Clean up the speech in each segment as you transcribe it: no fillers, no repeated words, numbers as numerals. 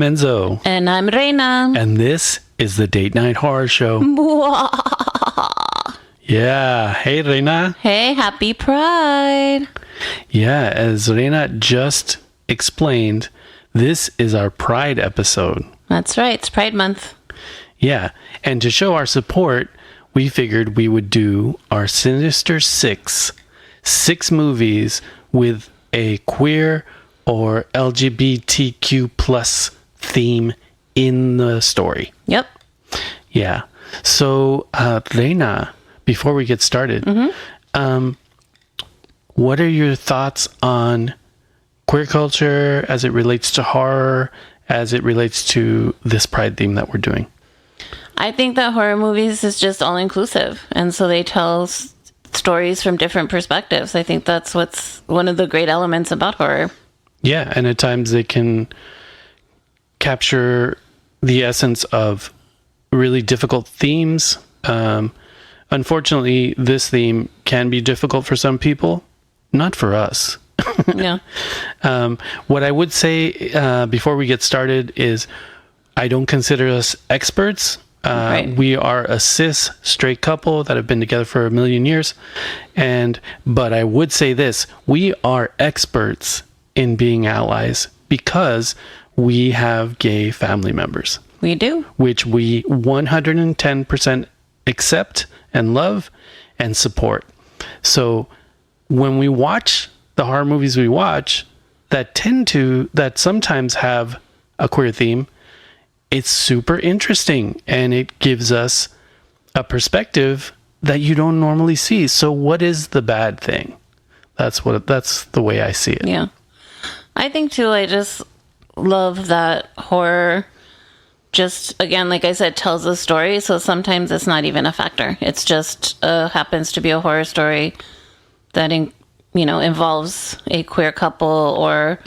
Enzo. And I'm Reina. And this is the Date Night Horror Show. Yeah. Hey, Reina. Hey, happy Pride. Yeah, as Reina just explained, this is our Pride episode. That's right. It's Pride Month. Yeah. And to show our support, we figured we would do our Sinister Six movies with a queer or LGBTQ plus theme in the story. Yep. Yeah. So, Reina, before we get started, what are your thoughts on queer culture as it relates to horror, as it relates to this Pride theme that we're doing? I think that horror movies is just all inclusive. And so they tell stories from different perspectives. I think that's what's one of the great elements about horror. Yeah. And at times they can capture the essence of really difficult themes. Unfortunately, this theme can be difficult for some people, not for us. Yeah. What I would say before we get started is I don't consider us experts. Right. We are a cis straight couple that have been together for 1,000,000 years. But I would say this, we are experts in being allies because we have gay family members. We do. Which we 110% accept and love and support. So when we watch the horror movies we watch that sometimes have a queer theme, it's super interesting and it gives us a perspective that you don't normally see. So what is the bad thing? That's the way I see it. Yeah. I think too, I just love that horror just, again, like I said, tells a story. So sometimes it's not even a factor. It's just happens to be a horror story that, involves a queer couple or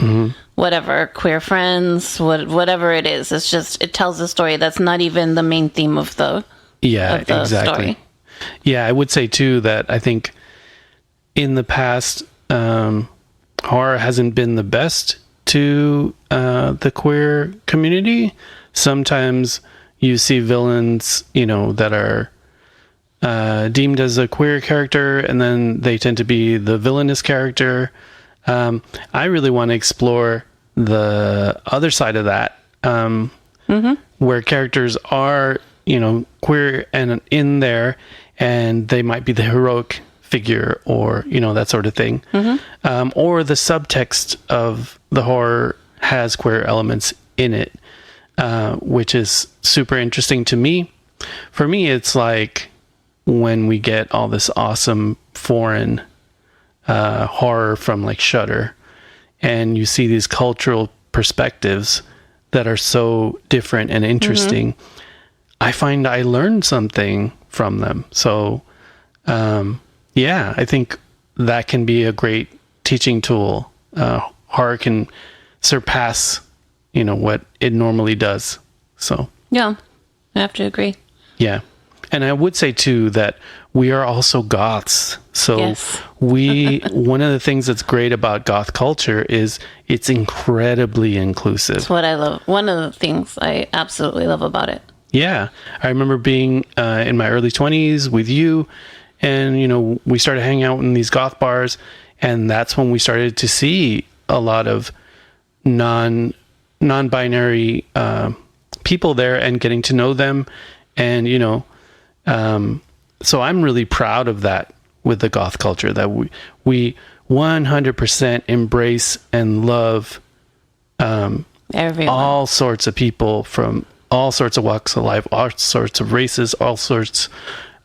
whatever, queer friends, whatever it is. It's just, it tells a story that's not even the main theme of the exactly. story. Yeah, I would say too that I think in the past, horror hasn't been the best to the queer community. Sometimes you see villains, that are deemed as a queer character, and then they tend to be the villainous character. I really want to explore the other side of that, where characters are, queer and in there, and they might be the heroic figure or, that sort of thing. Or the subtext of the horror has queer elements in it. Which is super interesting to me. For me, it's like when we get all this awesome foreign horror from like Shudder, and you see these cultural perspectives that are so different and interesting. I find I learned something from them. So, I think that can be a great teaching tool. Horror can surpass what it normally does. So Yeah, I have to agree. Yeah. And I would say too that we are also goths. So Yes. one of the things that's great about goth culture is it's incredibly inclusive. That's what I love. One of the things I absolutely love about it. Yeah. I remember being in my early 20s with you, and we started hanging out in these goth bars, and that's when we started to see a lot of non-binary people there and getting to know them. And so I'm really proud of that with the goth culture, that we 100% embrace and love Everyone. all sorts of people from all sorts of walks of life, all sorts of races, all sorts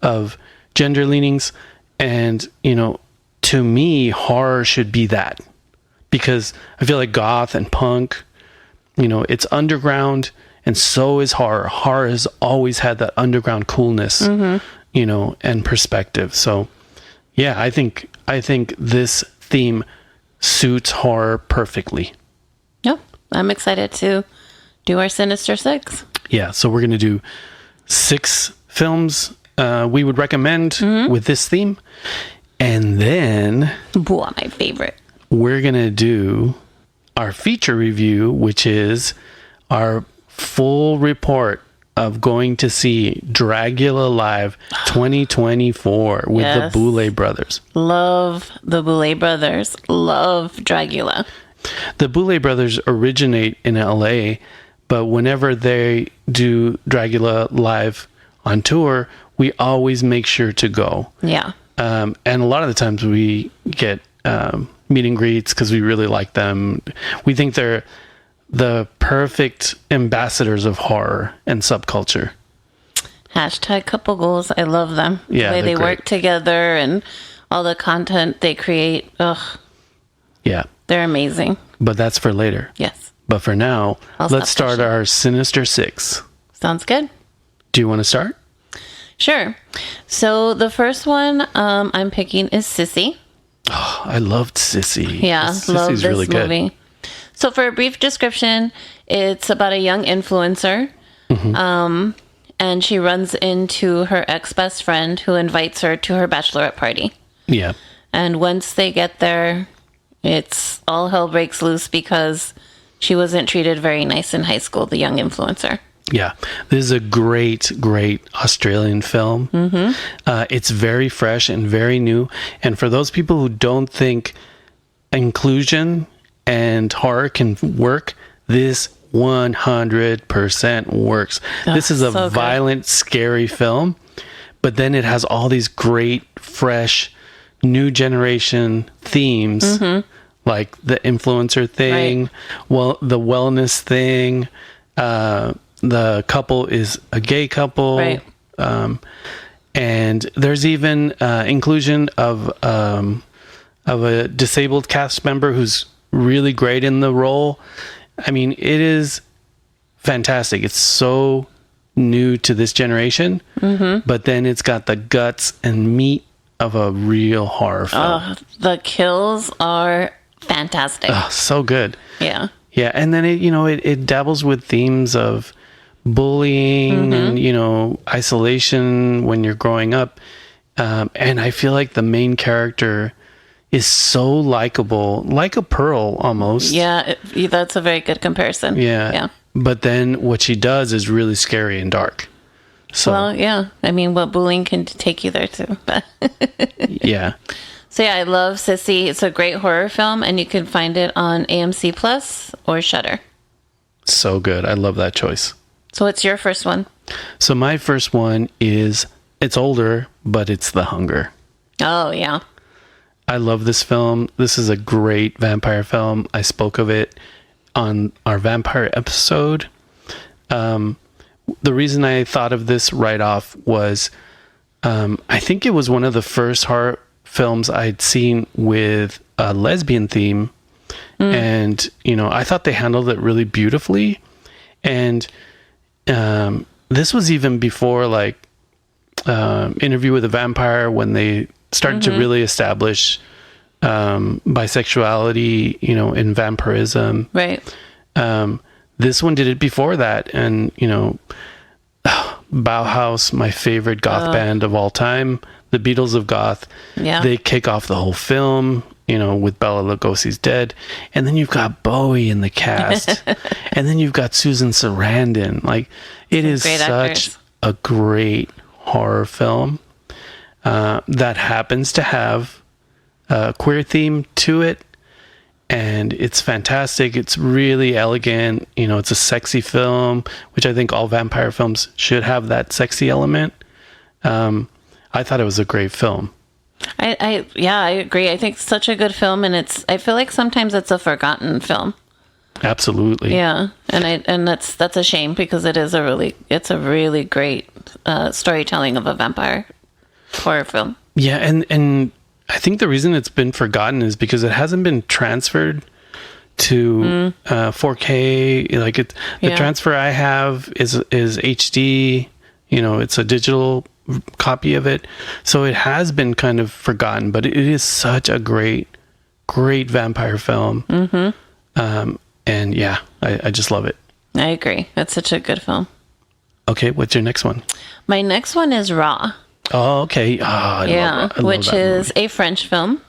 of gender leanings. And to me, horror should be that, because I feel like goth and punk, it's underground, and so is horror. Horror has always had that underground coolness, and perspective. So, yeah, I think this theme suits horror perfectly. Yep. I'm excited to do our Sinister Six. Yeah, so we're going to do 6 films we would recommend with this theme. And then My favorite. we're going to do our feature review, which is our full report of going to see Dragula Live 2024 with Yes. the Boulet brothers. Love the Boulet brothers. Love Dragula. The Boulet brothers originate in LA, but whenever they do Dragula Live on tour, we always make sure to go. Yeah. And a lot of the times we get meet and greets because we really like them. We think they're the perfect ambassadors of horror and subculture. Hashtag couple goals. I love them. Yeah, the way they're they great. work together and all the content they create. Ugh, Yeah, they're amazing. but that's for later. Yes. But for now, I'll let's stop start our Sinister Six. Sounds good. Do you want to start? Sure. So the first one I'm picking is Sissy. Oh, I loved Sissy. Yeah, Sissy's love this really good. movie. So for a brief description, it's about a young influencer. And she runs into her ex-best friend who invites her to her bachelorette party. Yeah. And once they get there, it's all hell breaks loose because she wasn't treated very nice in high school, the young influencer. Yeah, this is a great Australian film. It's very fresh and very new. And for those people who don't think inclusion and horror can work, this 100% works. This is a so good. violent, scary film, but then it has all these great, fresh, new generation themes, like the influencer thing, well, the wellness thing. The couple is a gay couple, Right. And there's even inclusion of a disabled cast member who's really great in the role. I mean, it is fantastic. It's so new to this generation, but then it's got the guts and meat of a real horror film. The kills are fantastic. Oh, so good. Yeah. Yeah, and then it dabbles with themes of bullying and isolation when you're growing up, and I feel like the main character is so likable, like a Pearl almost. Yeah, that's a very good comparison. Yeah. But then what she does is really scary and dark. So Well, yeah. I mean, what bullying can take you there too. But yeah. so yeah, I love Sissy. It's a great horror film, and you can find it on AMC Plus or Shudder. So good. I love that choice. So what's your first one? So my first one it's older, but it's The Hunger. Oh yeah. I love this film. This is a great vampire film. I spoke of it on our vampire episode. The reason I thought of this right off was I think it was one of the first horror films I'd seen with a lesbian theme. And, I thought they handled it really beautifully. And this was even before Interview with a Vampire, when they started to really establish bisexuality, in vampirism. Right. This one did it before that. And, Bauhaus, my favorite goth band of all time, the Beatles of goth. Yeah. They kick off the whole film, with Bela Lugosi's dead. And then you've got Bowie in the cast. And then you've got Susan Sarandon. It is great such actors. a great horror film that happens to have a queer theme to it. And it's fantastic. It's really elegant. It's a sexy film, which I think all vampire films should have that sexy element. I thought it was a great film. I agree. I think it's such a good film, and I feel like sometimes it's a forgotten film. Absolutely. Yeah, and that's a shame because it's a really great storytelling of a vampire horror film. Yeah, and I think the reason it's been forgotten is because it hasn't been transferred to 4K. The transfer I have is HD. It's a digital copy of it, so it has been kind of forgotten. But it is such a great vampire film. And yeah, I just love it. I agree. That's such a good film. Okay, what's your next one? My next one is Raw. Oh, okay. I love which that is movie. a French film.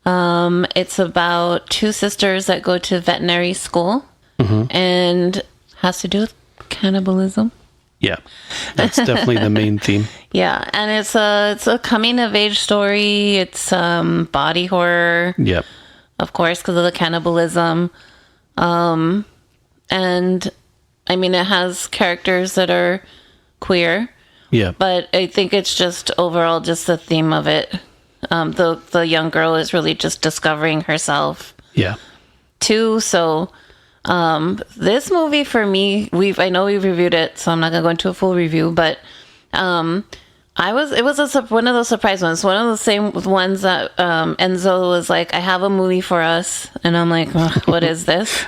It's about two sisters that go to veterinary school and has to do with cannibalism. Yeah, that's definitely the main theme. Yeah, and it's a coming of age story. It's body horror. Yep. Of course, because of the cannibalism. And I mean, it has characters that are queer. Yeah. But I think it's just overall just the theme of it. The young girl is really just discovering herself Yeah. too. So this movie for me, I know we've reviewed it, so I'm not gonna go into a full review, but it was one of those surprise ones. One of the same ones that Enzo was like, I have a movie for us, and I'm like, what is this?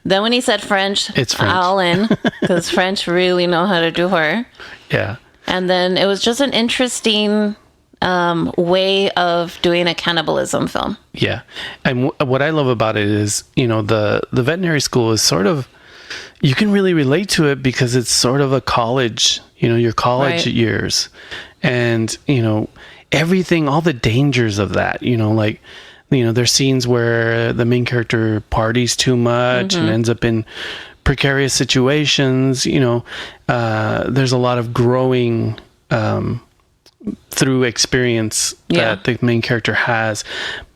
Then when he said French, It's French. all in, because French really know how to do horror. Yeah. And then it was just an interesting way of doing a cannibalism film. Yeah. And what I love about it is, the veterinary school is sort of, you can really relate to it because it's sort of a college, your college Right. years. And, everything, all the dangers of that, there's scenes where the main character parties too much and ends up in precarious situations. There's a lot of growing through experience that the main character has.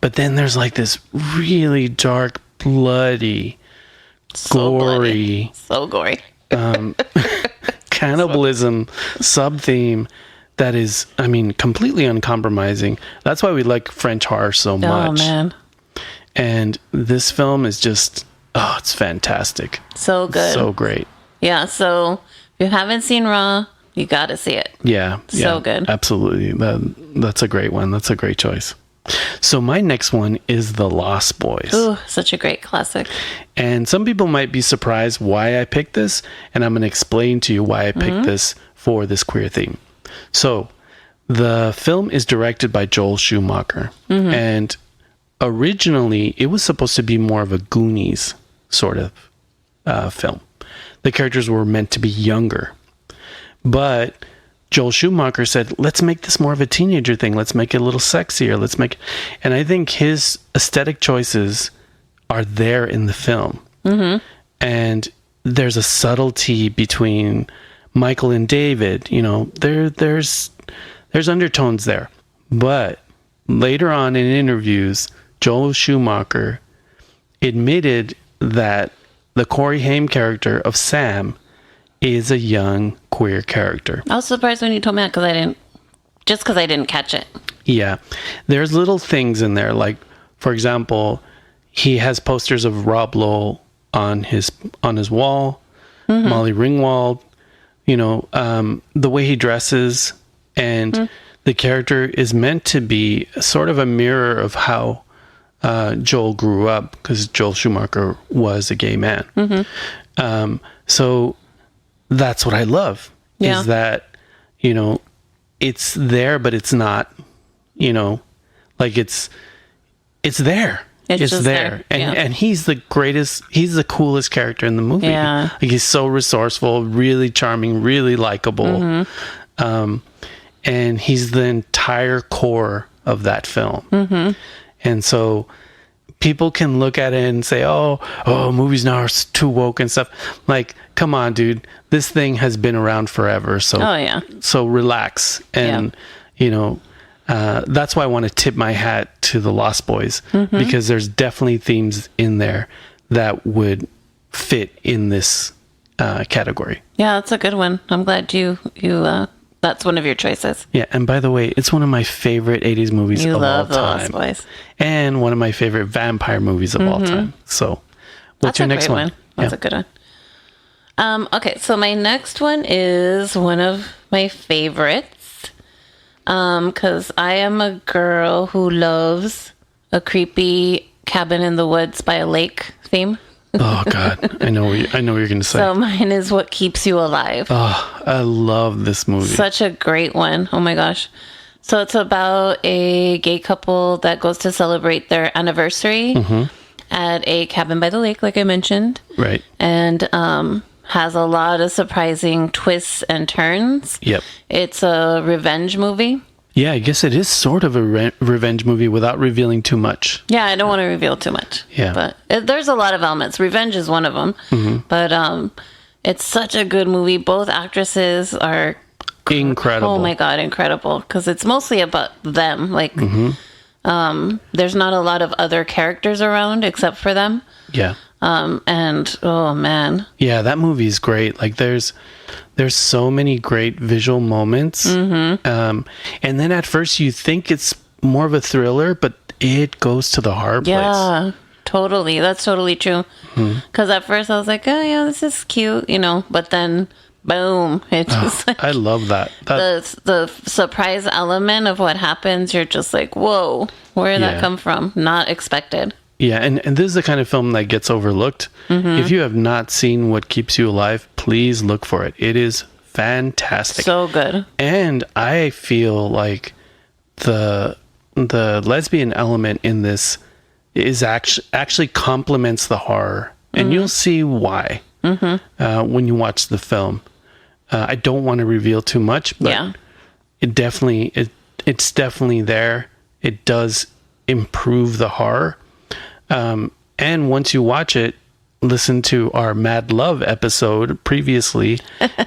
But then there's like this really dark, bloody, gory, So gory. cannibalism sub-theme that is, completely uncompromising. That's why we like French horror so much. Oh, man. And this film is just, it's fantastic. So good. So great. Yeah, so if you haven't seen Raw, you got to see it. Yeah. So good. Absolutely. That's a great one. That's a great choice. So my next one is The Lost Boys. Ooh, such a great classic. And some people might be surprised why I picked this, and I'm going to explain to you why I picked this for this queer theme. So the film is directed by Joel Schumacher, and originally it was supposed to be more of a Goonies sort of film. The characters were meant to be younger, but Joel Schumacher said, let's make this more of a teenager thing. Let's make it a little sexier. And I think his aesthetic choices are there in the film. And there's a subtlety between Michael and David. There's undertones there. But later on in interviews, Joel Schumacher admitted that the Corey Haim character of Sam is a young queer character. I was surprised when you told me that because I didn't catch it. Yeah. There's little things in there. Like, for example, he has posters of Rob Lowe on his wall, Molly Ringwald, the way he dresses, and the character is meant to be sort of a mirror of how Joel grew up, because Joel Schumacher was a gay man. So that's what I love, is that, it's there, but it's not, like it's there. It's just there. there. And he's the greatest, he's the coolest character in the movie. Yeah. Like, he's so resourceful, really charming, really likable. And he's the entire core of that film. And so people can look at it and say, oh, movies now are too woke and stuff. Like, come on, dude, this thing has been around forever. So, so relax. And, that's why I want to tip my hat to The Lost Boys, because there's definitely themes in there that would fit in this category. Yeah, that's a good one. I'm glad you that's one of your choices. Yeah, and by the way, it's one of my favorite 80s movies of all time. You love The Lost Boys. And one of my favorite vampire movies of all time. So, what's your next one? That's a good one. Okay, so my next one is one of my favorites. Because I am a girl who loves a creepy cabin in the woods by a lake theme. Oh God, I know what you're going to say. So mine is What Keeps You Alive. Oh, I love this movie. Such a great one. Oh my gosh. So it's about a gay couple that goes to celebrate their anniversary at a cabin by the lake, like I mentioned. Right. And has a lot of surprising twists and turns. Yep. It's a revenge movie. Yeah, I guess it is sort of a revenge movie without revealing too much. Yeah, I don't want to reveal too much. Yeah. But there's a lot of elements. Revenge is one of them. But It's such a good movie. Both actresses are Incredible. Oh my God, incredible. Because it's mostly about them. Like, there's not a lot of other characters around except for them. Yeah. And oh man. Yeah, that movie's great. Like there's so many great visual moments. And then at first you think it's more of a thriller, but it goes to the hard place. Yeah, totally. That's totally true. Because at first I was like, oh yeah, this is cute, you know, but then boom, it just like, I love that. the surprise element of what happens, you're just like, whoa, where did that come from? Not expected. Yeah, and this is the kind of film that gets overlooked. If you have not seen What Keeps You Alive, please look for it. It is fantastic. So good. And I feel like the lesbian element in this is actually complements the horror. And you'll see why when you watch the film. I don't want to reveal too much, but it's definitely there. It does improve the horror. And once you watch it, listen to our Mad Love episode previously,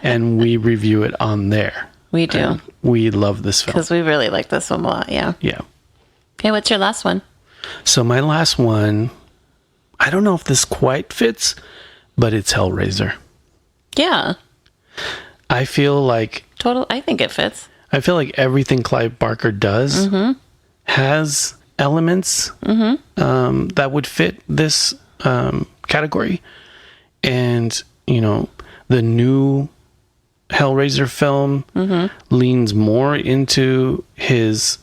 and we review it on there. We do. We love this film. Because we really like this one a lot, yeah. Yeah. Okay, what's your last one? So my last one, I don't know if this quite fits, but it's Hellraiser. Yeah. I feel like... I think it fits. I feel like everything Clive Barker does has elements that would fit this category. And, you know, the new Hellraiser film leans more into his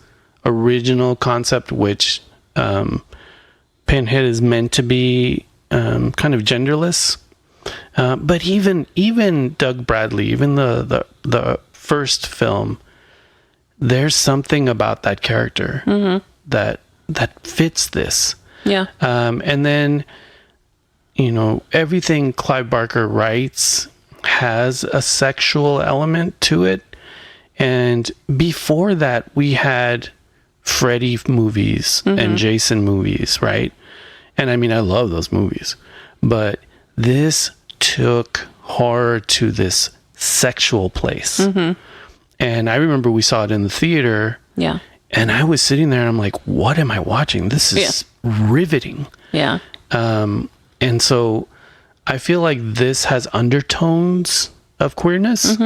original concept, which Pinhead is meant to be kind of genderless. But even Doug Bradley, even the first film, there's something about that character that fits this. Yeah. And then, you know, everything Clive Barker writes has a sexual element to it. And before that, we had Freddy movies and Jason movies, right? And I mean, I love those movies. But this took horror to this sexual place. And I remember we saw it in the theater. Yeah. And I was sitting there and I'm like, what am I watching? This is riveting. Yeah. And so I feel like this has undertones of queerness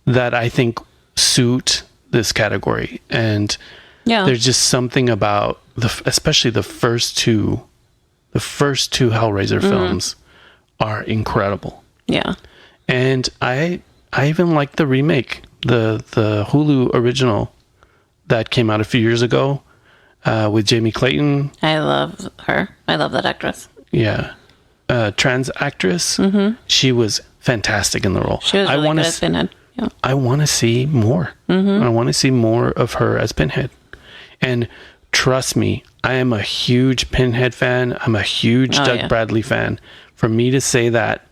that I think suit this category. And there's just something about especially the first two Hellraiser films are incredible. Yeah. And I even like the remake, the Hulu original that came out a few years ago with Jamie Clayton. I love her. I love that actress. Yeah. Trans actress. She was fantastic in the role. She was really good as Pinhead. Yeah. I want to see more. I want to see more of her as Pinhead. And trust me, I am a huge Pinhead fan. I'm a huge Doug Bradley fan. For me to say that,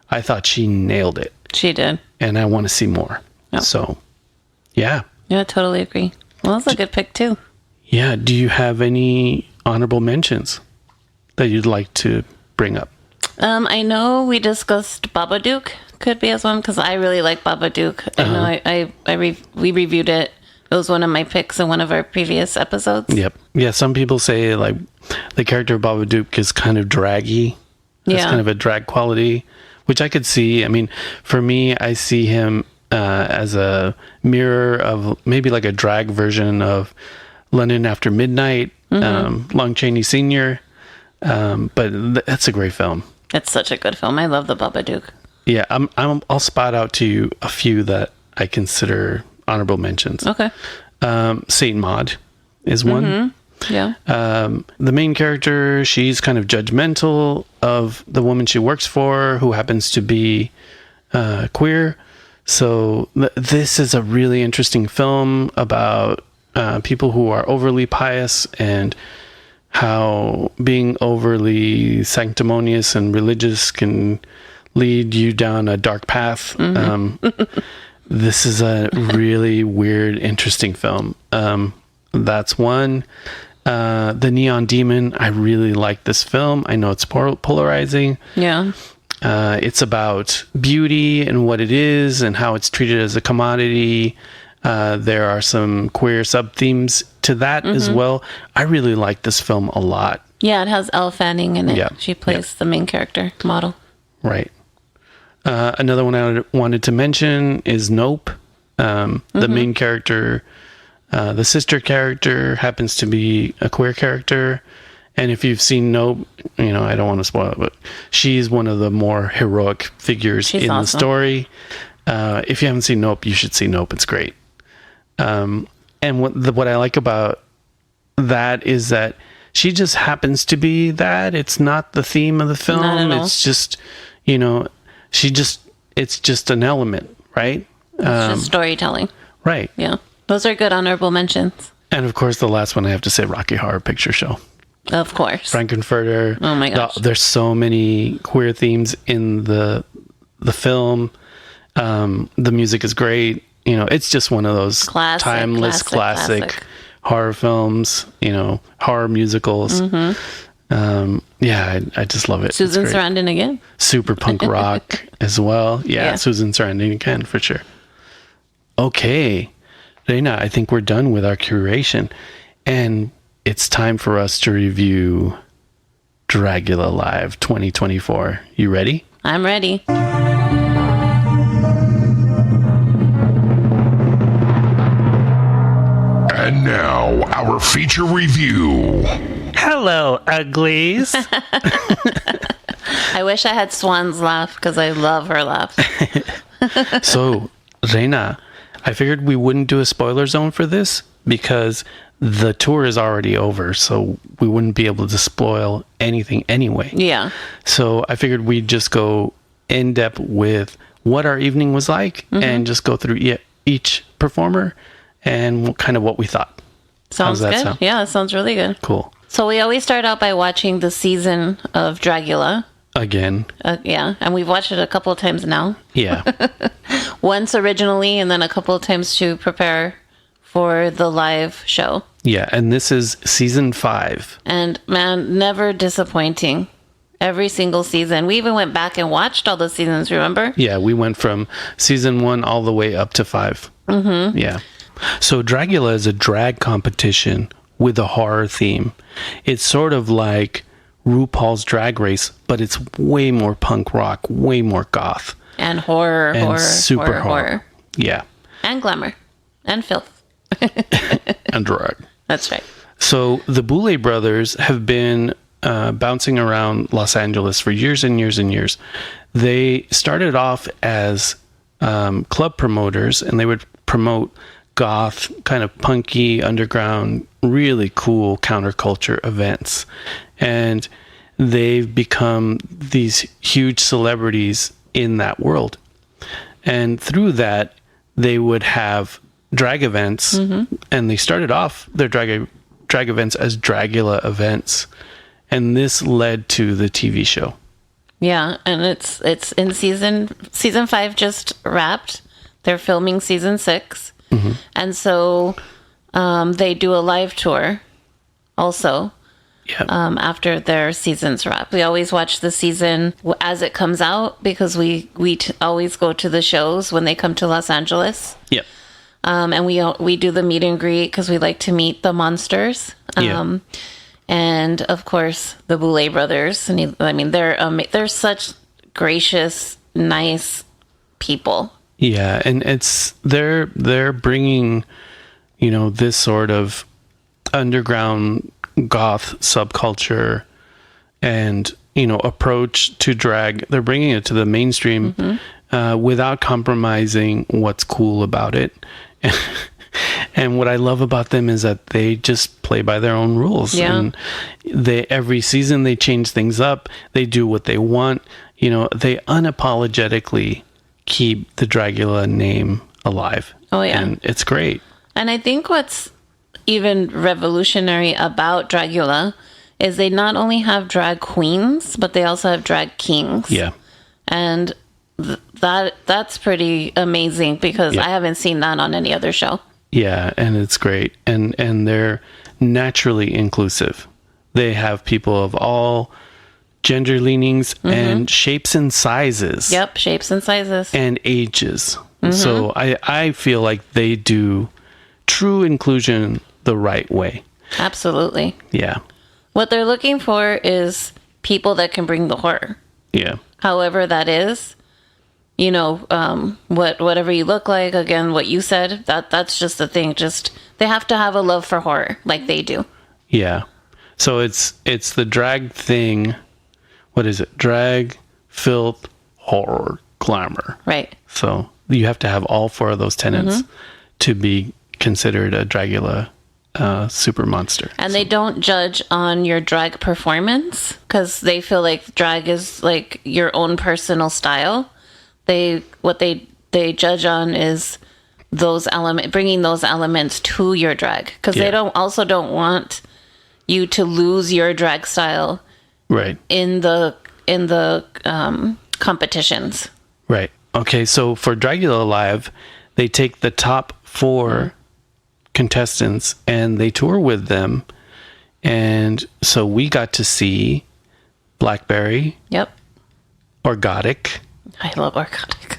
I thought she nailed it. She did. And I want to see more. Yep. So, yeah. Yeah, I totally agree. Well, that's a good pick, too. Yeah. Do you have any honorable mentions that you'd like to bring up? I know we discussed Babadook could be as one, because I really like Babadook. I know we reviewed it. It was one of my picks in one of our previous episodes. Yep. Yeah, some people say, like, the character of Babadook is kind of draggy. It's kind of a drag quality, which I could see. I mean, for me, I see him as a mirror of maybe like a drag version of London After Midnight, Lon Chaney Sr., but that's a great film. It's such a good film. I love the Babadook. Yeah, I'll spot out to you a few that I consider honorable mentions. Okay. Saint Maud is one. Yeah. The main character, she's kind of judgmental of the woman she works for, who happens to be queer. So this is a really interesting film about people who are overly pious and how being overly sanctimonious and religious can lead you down a dark path. This is a really weird, interesting film. That's one. The Neon Demon, I really like this film. I know it's polarizing. Yeah. It's about beauty and what it is and how it's treated as a commodity. There are some queer sub-themes to that as well. I really like this film a lot. Yeah, it has Elle Fanning in it. Yeah. She plays the main character model. Right. Another one I wanted to mention is Nope. The main character, the sister character, happens to be a queer character. And if you've seen Nope, I don't want to spoil it, but she's one of the more heroic figures in the story. If you haven't seen Nope, you should see Nope. It's great. And what I like about that is that she just happens to be that. It's not the theme of the film. Not at all. It's just, it's just an element, right? It's just storytelling. Right. Yeah. Those are good honorable mentions. And of course, the last one I have to say, Rocky Horror Picture Show. Of course. Frankenfurter. Oh my gosh. There's so many queer themes in the film. The music is great. It's just one of those timeless classic horror films, horror musicals. I just love it. Susan Sarandon again. Super punk rock as well. Yeah, Susan Sarandon again, for sure. Okay, Reina, I think we're done with our curation. And it's time for us to review Dragula Live 2024. You ready? I'm ready. And now, our feature review. Hello, uglies. I wish I had Swan's laugh because I love her laugh. So, Reina, I figured we wouldn't do a spoiler zone for this because the tour is already over, so we wouldn't be able to spoil anything anyway. Yeah. So I figured we'd just go in depth with what our evening was like and just go through each performer and kind of what we thought. Sounds good. Sound? Yeah, it sounds really good. Cool. So we always start out by watching the season of Dragula. Again. Yeah, and we've watched it a couple of times now. Yeah. Once originally, and then a couple of times to prepare for the live show. Yeah, and this is season 5. And man, never disappointing. Every single season. We even went back and watched all the seasons, remember? Yeah, we went from season 1 all the way up to 5. Mm-hmm. Yeah. So Dragula is a drag competition with a horror theme. It's sort of like RuPaul's Drag Race, but it's way more punk rock, way more goth. And horror, and super horror. Yeah. And glamour. And filth. And drag. That's right. So the Boulet brothers have been bouncing around Los Angeles for years and years and years. They started off as club promoters, and they would promote goth, kind of punky, underground, really cool counterculture events. And they've become these huge celebrities in that world. And through that, they would have drag events, and they started off their drag events as Dragula events. And this led to the TV show. Yeah, and it's in season 5 just wrapped. They're filming season 6. And so they do a live tour also after their season's wrap. We always watch the season as it comes out because we always go to the shows when they come to Los Angeles. Yep. And we do the meet and greet because we like to meet the monsters. And of course the Boulet brothers. And they're such gracious, nice people. Yeah, and they're bringing, this sort of underground goth subculture and, approach to drag. They're bringing it to the mainstream without compromising what's cool about it. And what I love about them is that they just play by their own rules. Yeah. And every season they change things up. They do what they want. They unapologetically keep the Dragula name alive. Oh, yeah. And it's great. And I think what's even revolutionary about Dragula is they not only have drag queens, but they also have drag kings. Yeah. And that's pretty amazing because I haven't seen that on any other show. Yeah, and it's great. And they're naturally inclusive. They have people of all gender leanings, and shapes and sizes. Yep, shapes and sizes. And ages. So I feel like they do true inclusion the right way. Absolutely. Yeah. What they're looking for is people that can bring the horror. Yeah. However that is, you know, whatever you look like, again, what you said, that's just the thing. Just, they have to have a love for horror like they do. Yeah. So it's the drag thing. What is it? Drag, filth, horror, glamour. Right. So you have to have all 4 of those tenets to be considered a Dragula super monster. And they don't judge on your drag performance because they feel like drag is like your own personal style. What they judge on is those bringing those elements to your drag, because they don't want you to lose your drag style Right. in the competitions. Right. Okay, so for Dragula Live, they take the top 4 contestants and they tour with them. And so we got to see Blackberry, Yep. Orgotic, I love Orgotic.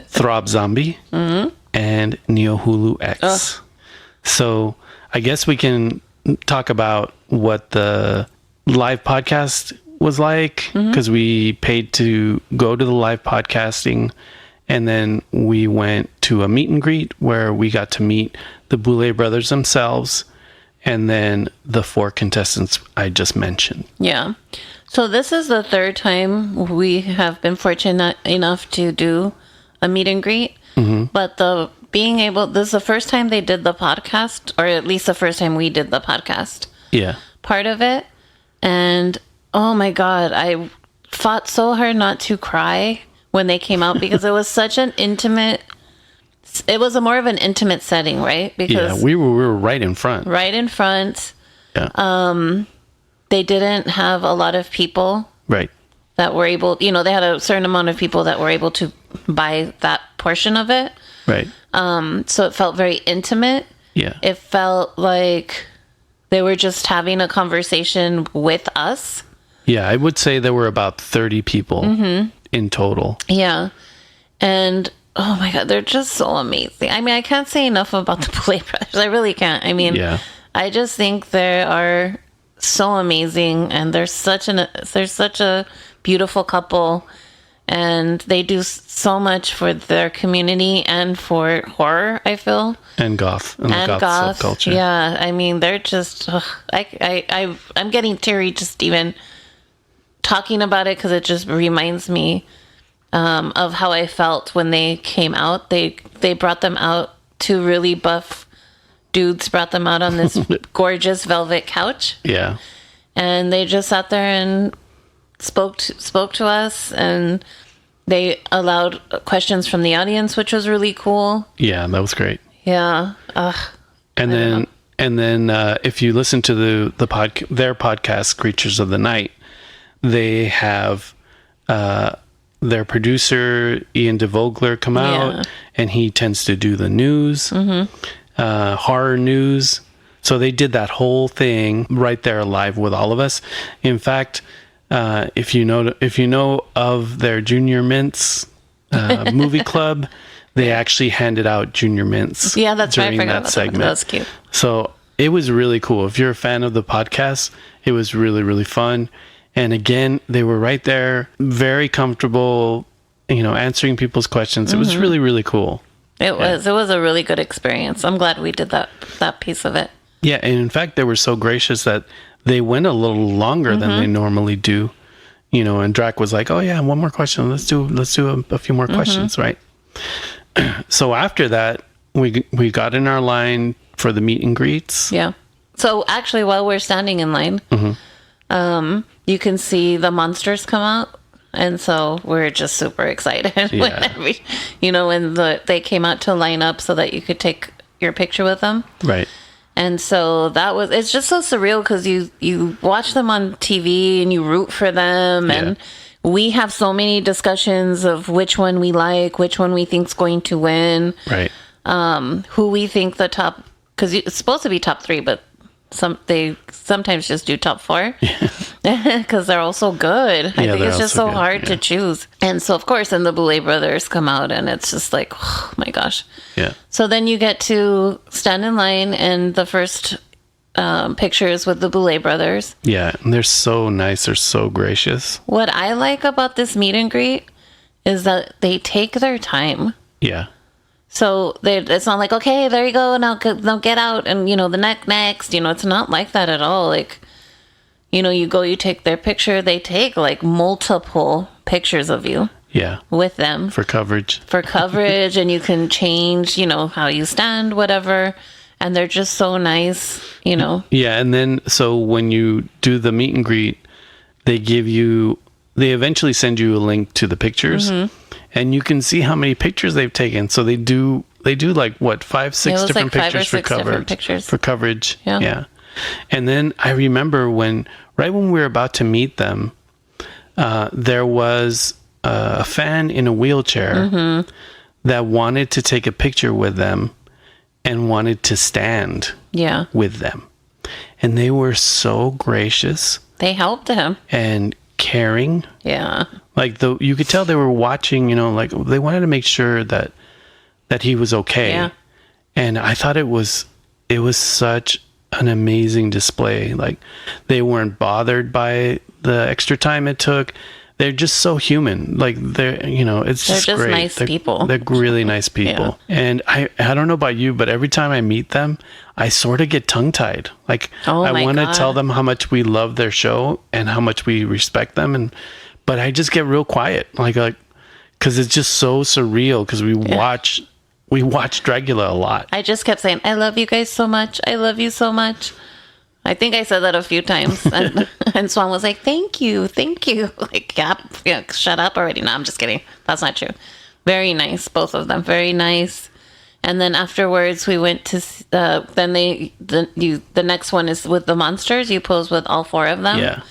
Throb Zombie, and Neo Hulu X. So I guess we can talk about what the live podcast was like, because we paid to go to the live podcasting, and then we went to a meet and greet where we got to meet the Boulay brothers themselves, and then the 4 contestants I just mentioned. Yeah. So this is the 3rd time we have been fortunate enough to do a meet and greet. But this is the first time they did the podcast, or at least the first time we did the podcast. Yeah. Part of it. And oh my God, I fought so hard not to cry when they came out because it was such an intimate, it was more of an intimate setting, right? Because Yeah, we were right in front. right in front. Yeah. They didn't have a lot of people Right. that were able, they had a certain amount of people that were able to buy that portion of it. Right. So it felt very intimate. Yeah. It felt like they were just having a conversation with us. Yeah, I would say there were about 30 people in total. Yeah. And oh my God, they're just so amazing. I mean, I can't say enough about the Boulay brothers. I really can't. I mean, Yeah. I just think they are so amazing, and they're such a beautiful couple, and they do so much for their community and for horror, I feel. And goth. And the goth subculture. Yeah, I mean, they're just I'm getting teary just even talking about it, because it just reminds me of how I felt when they came out. They brought them out, 2 really buff dudes brought them out on this gorgeous velvet couch, Yeah. and they just sat there and spoke to us, and they allowed questions from the audience, which was really cool. Yeah, that was great. Yeah. And then if you listen to their podcast, Creatures of the Night, they have their producer Ian DeVogler come out, and he tends to do the news, horror news. So they did that whole thing right there live with all of us. In fact, if you know of their Junior Mints movie club, they actually handed out Junior Mints. Yeah, that's right. I during forgot that about segment. That was cute. So it was really cool. If you're a fan of the podcast, it was really, really fun. And again, they were right there, very comfortable, answering people's questions. It was really, really cool. It was a really good experience. I'm glad we did that piece of it. Yeah, and in fact, they were so gracious that they went a little longer than they normally do. And Drac was like, "Oh yeah, one more question. Let's do a few more questions, right?" So after that, we got in our line for the meet and greets. Yeah. So actually, while we're standing in line, you can see the monsters come out, and so we're just super excited when they came out to line up so that you could take your picture with them. Right. And so it's just so surreal, because you watch them on TV and you root for them, and we have so many discussions of which one we like, which one we think's going to win, Right. who we think the top, because it's supposed to be top 3, but they sometimes just do top 4. because they're all so good. I think they're it's all just so so good, hard yeah. to choose. And so, of course, then the Boulay brothers come out, and it's just like, oh my gosh. Yeah. So then you get to stand in line, and the first pictures with the Boulay brothers. Yeah. And they're so nice. They're so gracious. What I like about this meet and greet is that they take their time. Yeah. So it's not like, okay, there you go, now get out, and the next. It's not like that at all. Like, you go, you take their picture. They take like multiple pictures of you. Yeah. With them For coverage. And you can change, how you stand, whatever. And they're just so nice, Yeah. And then, so when you do the meet and greet, they eventually send you a link to the pictures, and you can see how many pictures they've taken. So they do like what, 5, 6 different like 5 or pictures for 6 different coverage. pictures. For coverage. Yeah. Yeah. And then I remember right when we were about to meet them, there was a fan in a wheelchair that wanted to take a picture with them and wanted to stand with them. And they were so gracious. They helped him. And caring. Yeah. Like you could tell they were watching, like they wanted to make sure that he was okay. Yeah. And I thought it was such an amazing display. Like they weren't bothered by the extra time it took. They're just so human. Like they're just just great. nice people. They're really nice people. Yeah. And I don't know about you, but every time I meet them, I sort of get tongue tied. Like I want to tell them how much we love their show and how much we respect them. But I just get real quiet. Like, cause it's just so surreal. Cause we watch Dragula a lot. I just kept saying, I love you guys so much. I love you so much. I think I said that a few times. And Swan was like, thank you. Like, yeah, shut up already. No, I'm just kidding. That's not true. Very nice, both of them. Very nice. And then afterwards, we went to, the next one is with the monsters. You pose with all 4 of them. Yeah.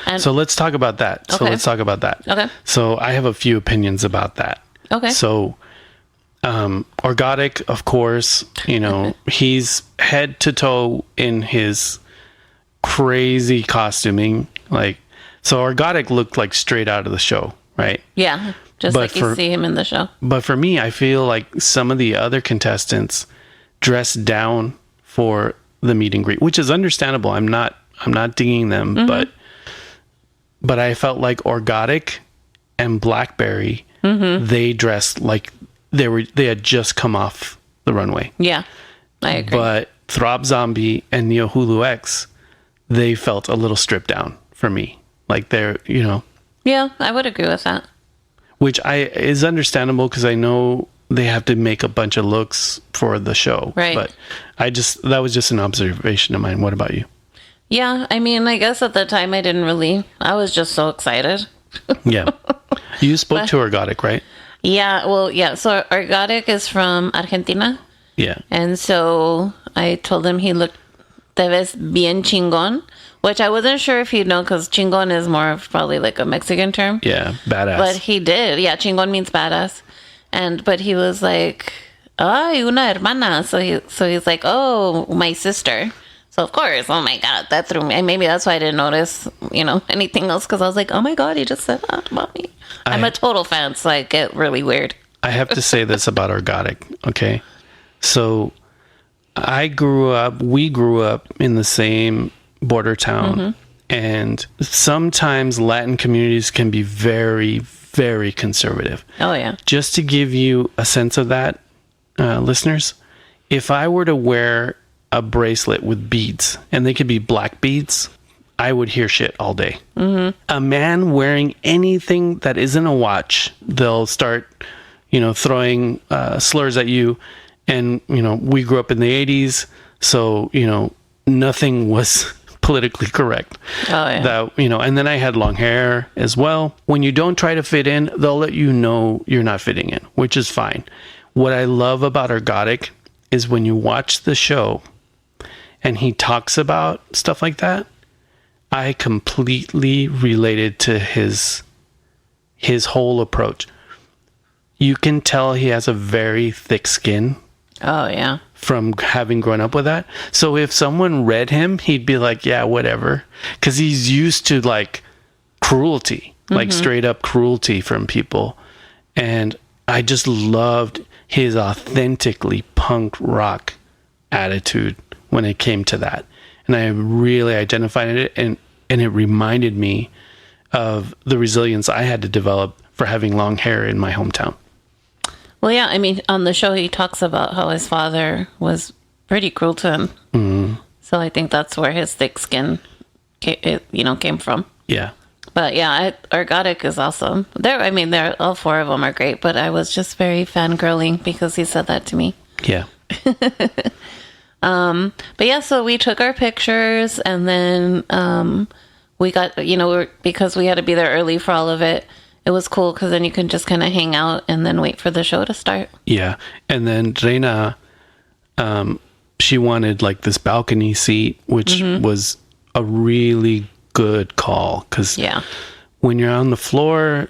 And, so let's talk about that. Okay. Okay. So I have a few opinions about that. Okay. So, Orgotic, of course, he's head to toe in his crazy costuming. Like, so Orgotic looked like straight out of the show, right? Yeah. Just like you see him in the show. But for me, I feel like some of the other contestants dressed down for the meet and greet, which is understandable. I'm not dinging them, but I felt like Orgotic and Blackberry, they dressed like they had just come off the runway. Yeah, I agree. But Throb Zombie and Neo Hulu X, they felt a little stripped down for me. Like they're, Yeah, I would agree with that. Which is understandable because I know they have to make a bunch of looks for the show. Right. But that was just an observation of mine. What about you? Yeah, I mean, I guess at the time I was just so excited. Yeah. You spoke to Orgotic, right? Yeah, well, yeah. So Orgotic is from Argentina. Yeah. And so I told him he looked te ves bien chingon, which I wasn't sure if he'd know because chingon is more of probably like a Mexican term. Yeah, badass. But he did. Yeah, chingon means badass. But he was like, ay, una hermana. So he's like, oh, my sister. So of course, oh my God, that threw me. And maybe that's why I didn't notice, anything else. Because I was like, oh my God, he just said that about me. I'm a total fan, so I get really weird. I have to say this about Orgotic, okay? So we grew up in the same border town. And sometimes Latin communities can be very, very conservative. Oh, yeah. Just to give you a sense of that, listeners, if I were to wear a bracelet with beads, and they could be black beads, I would hear shit all day. A man wearing anything that isn't a watch, they'll start, throwing slurs at you. And, we grew up in the 80s, so, nothing was politically correct. Oh, yeah. And then I had long hair as well. When you don't try to fit in, they'll let you know you're not fitting in, which is fine. What I love about Orgotic is when you watch the show and he talks about stuff like that, I completely related to his whole approach. You can tell he has a very thick skin. Oh, yeah. from having grown up with that. So if someone read him, he'd be like, yeah, whatever. Because he's used to like cruelty, like straight up cruelty from people. And I just loved his authentically punk rock attitude when it came to that. And I really identified it, and it reminded me of the resilience I had to develop for having long hair in my hometown. Well, yeah, I mean, on the show, he talks about how his father was pretty cruel to him. Mm-hmm. So I think that's where his thick skin, came from. Yeah. But yeah, Orgotic is awesome. They're all four of them are great. But I was just very fangirling because he said that to me. Yeah. But yeah, so we took our pictures, and then we got, because we had to be there early for all of it. It was cool because then you can just kind of hang out and then wait for the show to start. Yeah. And then Reina, she wanted like this balcony seat, which was a really good call. Because when you're on the floor,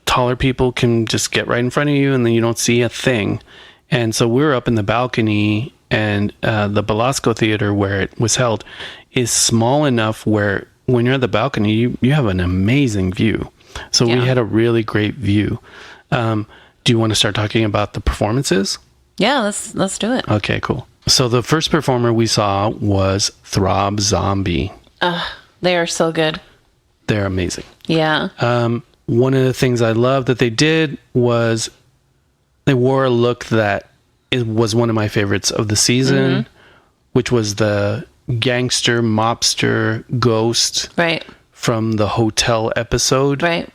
taller people can just get right in front of you and then you don't see a thing. And so we were up in the balcony, and the Belasco Theater where it was held is small enough where when you're at the balcony, you have an amazing view. So we had a really great view. Do you want to start talking about the performances? Yeah, let's do it. Okay, cool. So the first performer we saw was Throb Zombie. They are so good. They're amazing. Yeah. One of the things I love that they did was they wore a look that it was one of my favorites of the season, which was the gangster, mobster, ghost. Right. From the hotel episode. Right.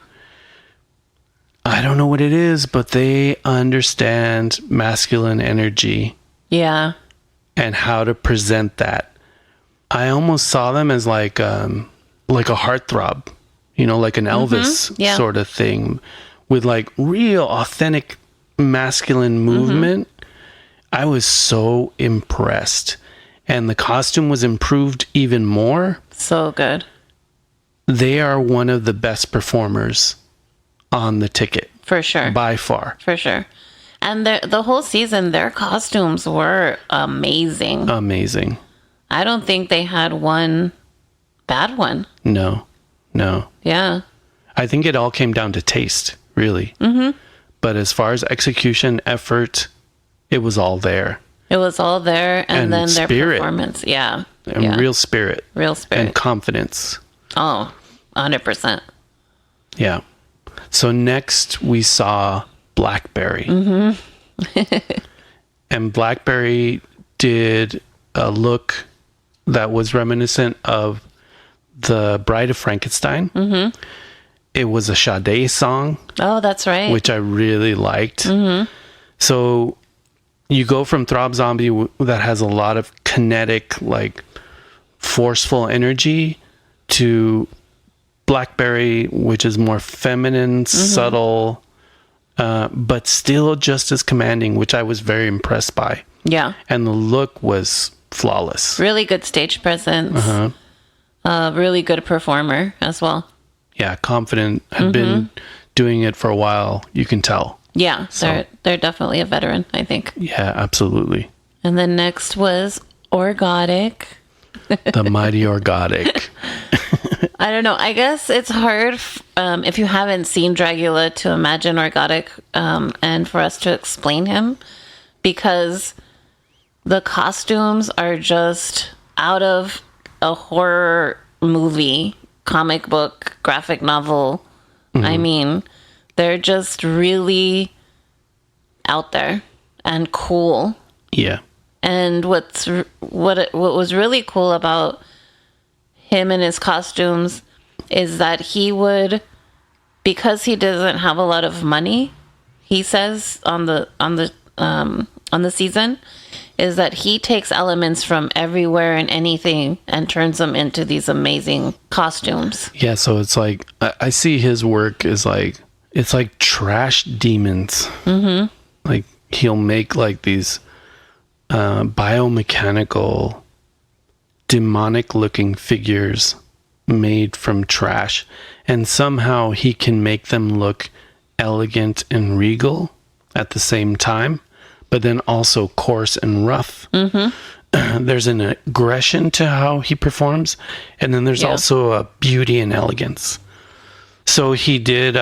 I don't know what it is, but they understand masculine energy. Yeah. And how to present that. I almost saw them as like a heartthrob, like an Elvis sort of thing, with like real authentic masculine movement. I was so impressed. And the costume was improved even more. So good. They are one of the best performers on the ticket. For sure. By far. For sure. And the whole season, their costumes were amazing. Amazing. I don't think they had one bad one. No. Yeah. I think it all came down to taste, really. But as far as execution, effort, it was all there. It was all there. And then their spirit. performance. Yeah. And real spirit. Real spirit. And confidence. Oh, 100%. Yeah. So next we saw Blackberry. And Blackberry did a look that was reminiscent of the Bride of Frankenstein. It was a Sade song. Oh, that's right. Which I really liked. So you go from Throb Zombie that has a lot of kinetic, like forceful energy, to Blackberry, which is more feminine, subtle, but still just as commanding, which I was very impressed by. Yeah. And the look was flawless. Really good stage presence. Really good performer as well. Yeah, confident. Had been doing it for a while, you can tell. Yeah, they're definitely a veteran, I think. Yeah, absolutely. And then next was Orgotic. The mighty Orgotic. I don't know. I guess it's hard if you haven't seen Dragula to imagine Orgotic and for us to explain him, because the costumes are just out of a horror movie, comic book, graphic novel. I mean, they're just really out there and cool. Yeah. And what was really cool about him and his costumes is that he would, because he doesn't have a lot of money, he says on the season, is that he takes elements from everywhere and anything and turns them into these amazing costumes. Yeah, so it's like I see his work as like, it's like trash demons. Like he'll make like these biomechanical, demonic looking figures made from trash, and somehow he can make them look elegant and regal at the same time, but then also coarse and rough. There's an aggression to how he performs, and then there's also a beauty and elegance. So he did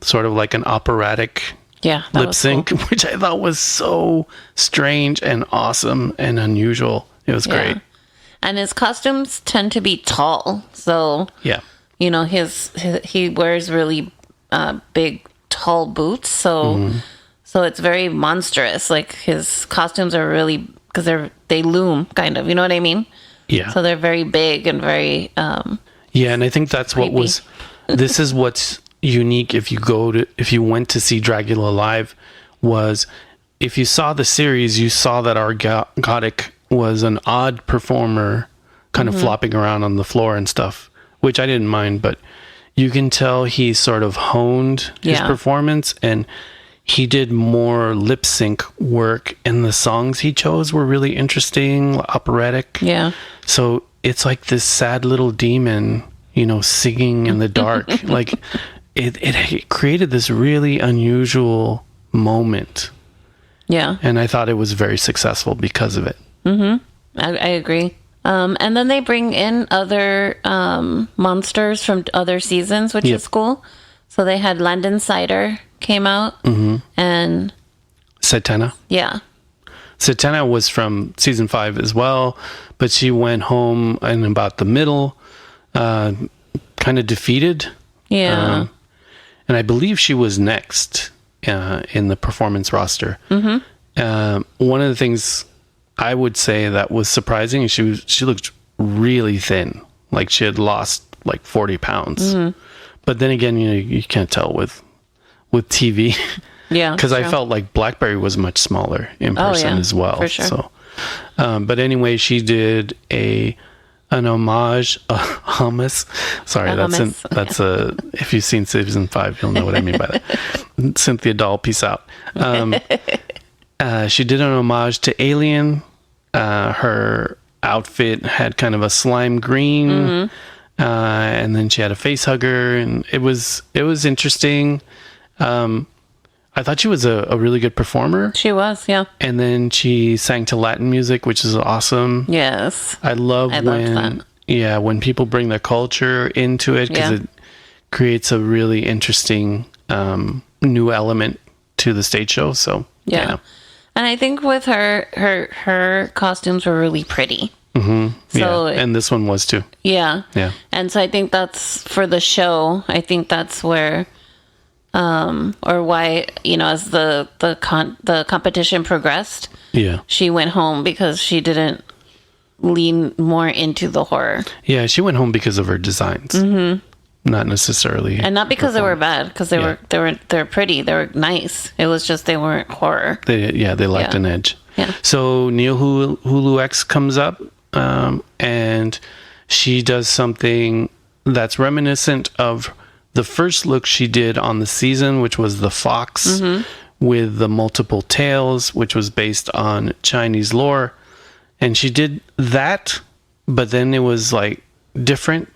sort of like an operatic lip sync, cool. Which I thought was so strange and awesome and unusual. It was great. And his costumes tend to be tall. So, you know, he wears really big, tall boots. So, so it's very monstrous. Like his costumes are really, because they loom kind of, you know what I mean? Yeah. So they're very big and very, and I think that's creepy. What was, this is what's unique if you went to see Dragula live, was if you saw the series, you saw that our Godic was an odd performer, kind of flopping around on the floor and stuff, which I didn't mind, but you can tell he sort of honed his performance, and he did more lip sync work, and the songs he chose were really interesting, operatic. Yeah. So it's like this sad little demon, you know, singing in the dark. Like it created this really unusual moment. Yeah. And I thought it was very successful because of it. I agree. And then they bring in other monsters from other seasons, which is cool. So they had London Cider came out, and Satana. Yeah. Satana was from season 5 as well, but she went home in about the middle, kind of defeated. Yeah. And I believe she was next in the performance roster. One of the things I would say that was surprising is she looked really thin, like she had lost like 40 pounds. But then again, you know, you can't tell with TV. Yeah, because I felt like Blackberry was much smaller in person as well. For sure. So, but anyway, she did an homage, hummus. Sorry, that's a. If you've seen season 5, you'll know what I mean by that. Cynthia Doll, peace out. She did an homage to Alien. Her outfit had kind of a slime green, and then she had a face hugger, and it was interesting. I thought she was a really good performer. She was, yeah. And then she sang to Latin music, which is awesome. Yes. I love when people bring their culture into it, because it creates a really interesting new element to the stage show. So, yeah. And I think with her costumes were really pretty. So and this one was too. Yeah. And so I think that's for the show. I think that's where, or why, you know, as the competition progressed, she went home because she didn't lean more into the horror. Yeah, she went home because of her designs. Not necessarily, and not because they were bad, because they were pretty, they were nice. It was just they weren't horror. They lacked an edge. Yeah. So Neo Hulu X comes up, and she does something that's reminiscent of the first look she did on the season, which was the fox with the multiple tails, which was based on Chinese lore, and she did that, but then it was like different.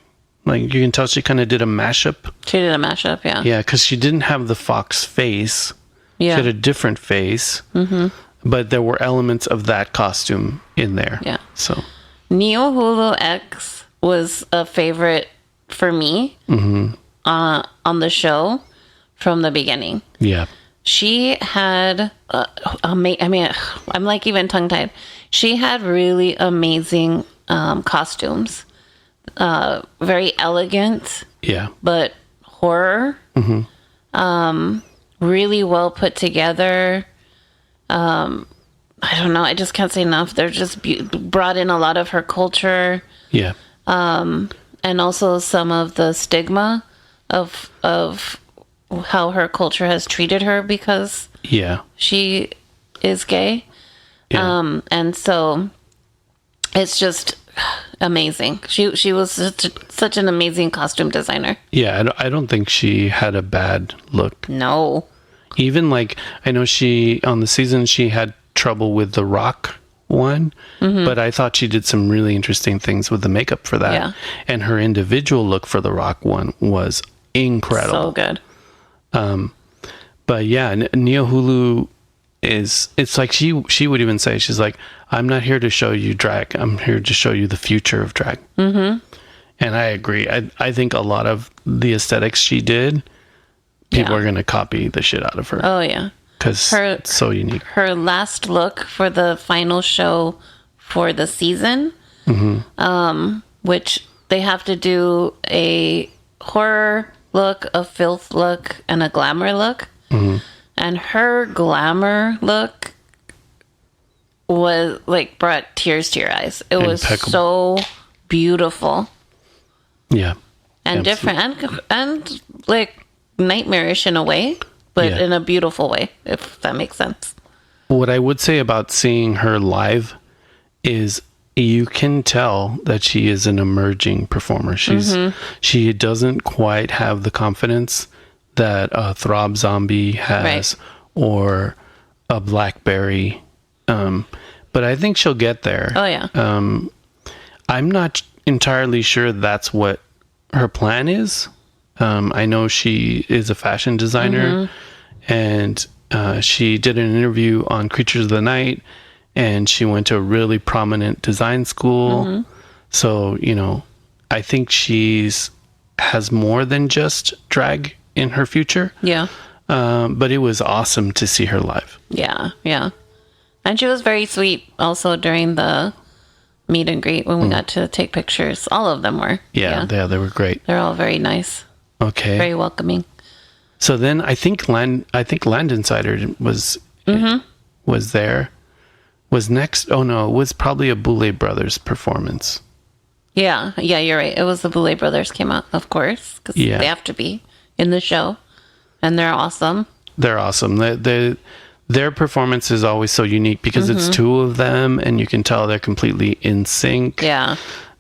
Like, you can tell she kind of did a mashup. She did a mashup, yeah. Yeah, because she didn't have the fox face. Yeah. She had a different face. But there were elements of that costume in there. Yeah. So Neo Hulu X was a favorite for me on the show from the beginning. Yeah. She had, I mean, I'm like even tongue-tied. She had really amazing costumes. Very elegant, but horror. Really well put together. I don't know. I just can't say enough. They're just brought in a lot of her culture. Yeah. And also some of the stigma of how her culture has treated her because she is gay. Yeah. And so it's just amazing. She was such an amazing costume designer. Yeah, I don't think she had a bad look. No. Even like, I know on the season she had trouble with the Rock one, but I thought she did some really interesting things with the makeup for that. Yeah. And her individual look for the Rock one was incredible. So good. But yeah, Neo Hulu is, it's like she would even say, she's like, I'm not here to show you drag, I'm here to show you the future of drag. And I agree. I think a lot of the aesthetics she did, people are going to copy the shit out of her. Oh yeah, because it's so unique. Her last look for the final show for the season, which they have to do a horror look, a filth look, and a glamour look. And her glamour look was like brought tears to your eyes. It was so beautiful. Yeah. And different and like nightmarish in a way, but in a beautiful way, if that makes sense. What I would say about seeing her live is you can tell that she is an emerging performer. She doesn't quite have the confidence that a Throb Zombie has, or a Blackberry. But I think she'll get there. Oh yeah. I'm not entirely sure that's what her plan is. I know she is a fashion designer, and she did an interview on Creatures of the Night, and she went to a really prominent design school. So, you know, I think has more than just drag in her future. Yeah. But it was awesome to see her live. Yeah, yeah. And she was very sweet also during the meet and greet when we got to take pictures. All of them were. Yeah, they were great. They're all very nice. Okay. Very welcoming. So then I think Land Insider was there. Was next. Oh no, it was probably a Boulay Brothers performance. Yeah, you're right. It was the Boulay Brothers came out, of course, because they have to be in the show, and they're awesome. They're awesome. Their performance is always so unique because it's two of them, and you can tell they're completely in sync. Yeah.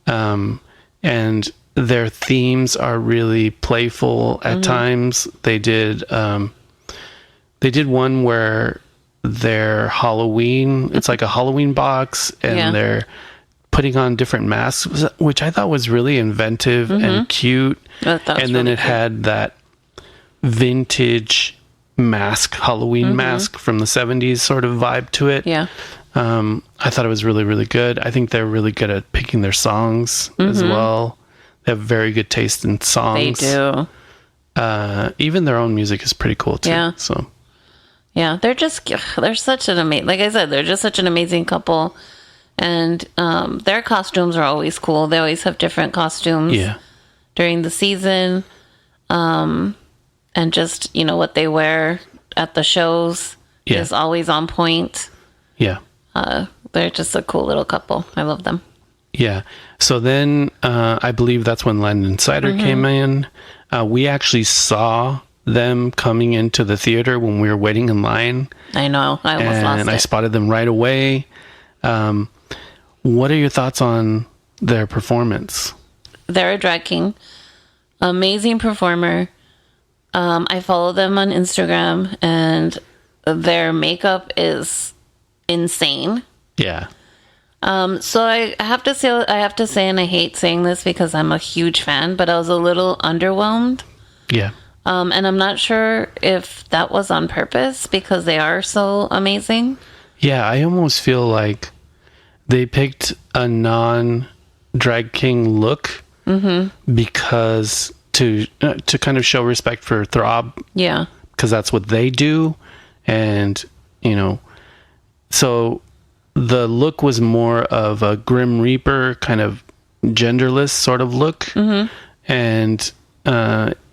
And their themes are really playful at times. They did one where they're Halloween. It's like a Halloween box, and they're putting on different masks, which I thought was really inventive and cute. And then really it had that vintage mask, Halloween mask from the 70s sort of vibe to it. Yeah. I thought it was really, really good. I think they're really good at picking their songs as well. They have very good taste in songs. They do. Even their own music is pretty cool too. Yeah. So. Yeah, they're such an amazing, like I said, they're just such an amazing couple. And their costumes are always cool. They always have different costumes during the season. And just, you know, what they wear at the shows is always on point. Yeah. They're just a cool little couple. I love them. Yeah. So then I believe that's when Land Insider came in. We actually saw them coming into the theater when we were waiting in line. I know. I almost lost it. And I spotted them right away. What are your thoughts on their performance? They're a drag king. Amazing performer. I follow them on Instagram, and their makeup is insane. Yeah. So I have to say, and I hate saying this because I'm a huge fan, but I was a little underwhelmed. Yeah. And I'm not sure if that was on purpose because they are so amazing. Yeah, I almost feel like they picked a non-drag king look because to kind of show respect for Throb. Yeah. Because that's what they do. And, you know, so the look was more of a Grim Reaper kind of genderless sort of look. And,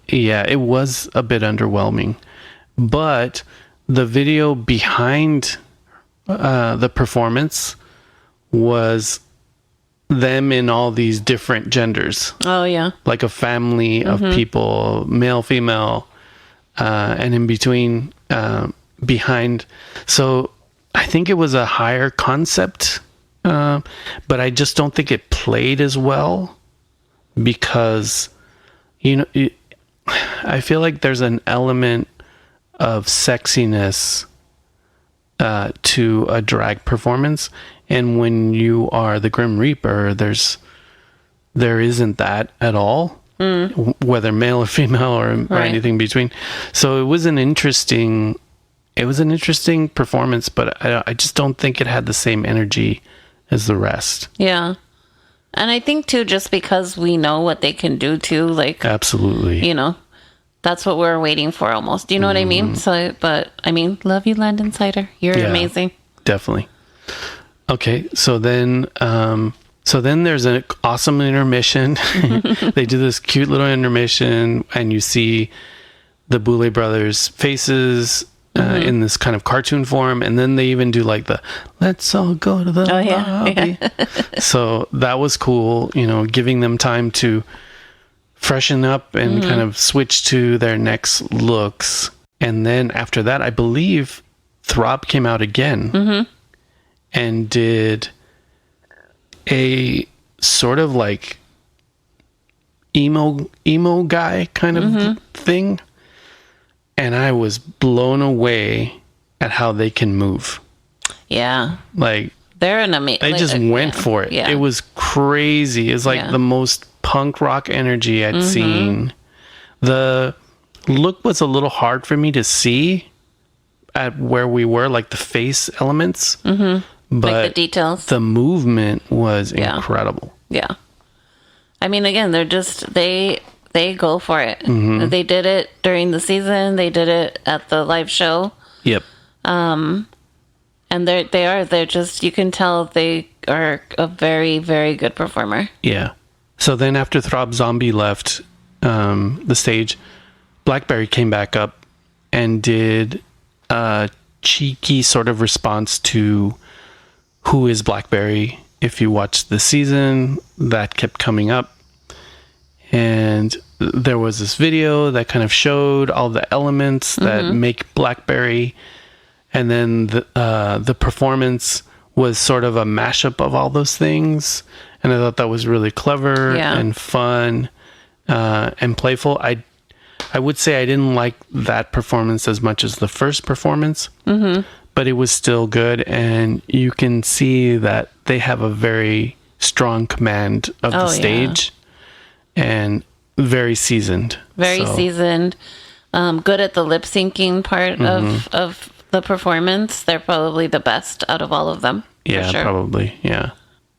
yeah, it was a bit underwhelming. But the video behind the performance was them in all these different genders. Oh, yeah. Like a family of people, male, female, and in between, behind. So I think it was a higher concept, but I just don't think it played as well because, you know, I feel like there's an element of sexiness to a drag performance, and when you are the Grim Reaper, there isn't that at all, whether male or female or anything between. So it was an interesting it was an interesting performance, but I just don't think it had the same energy as the rest. Yeah. And I think too, just because we know what they can do too, like, Absolutely. you know, that's what we're waiting for almost. Do you know what I mean? So, but I mean, love you, Landon Cider. You're amazing. Definitely. Okay. So then there's an awesome intermission. They do this cute little intermission and you see the Boulay brothers' faces in this kind of cartoon form. And then they even do like the, let's all go to the lobby. So that was cool, you know, giving them time to freshen up and kind of switch to their next looks. And then after that, I believe Throb came out again and did a sort of like emo guy kind of thing. And I was blown away at how they can move. Yeah. Like, they're an amazing. they just went for it. Yeah. It was crazy. It's like the most punk rock energy I'd seen. The look was a little hard for me to see at where we were, like the face elements. But like the details. the movement was incredible. Yeah. I mean, again, they're just, they go for it. They did it during the season. They did it at the live show. Yep. And they're just, you can tell they are a very, very good performer. Yeah. So then after Throb Zombie left the stage, Blackberry came back up and did a cheeky sort of response to Who is Blackberry? If you watched the season, that kept coming up. And there was this video that kind of showed all the elements that make Blackberry. And then the performance was sort of a mashup of all those things. And I thought that was really clever and fun and playful. I would say I didn't like that performance as much as the first performance, but it was still good. And you can see that they have a very strong command of the stage and very seasoned. Very seasoned. Good at the lip syncing part of the performance. They're probably the best out of all of them. Yeah, for sure. probably. Yeah.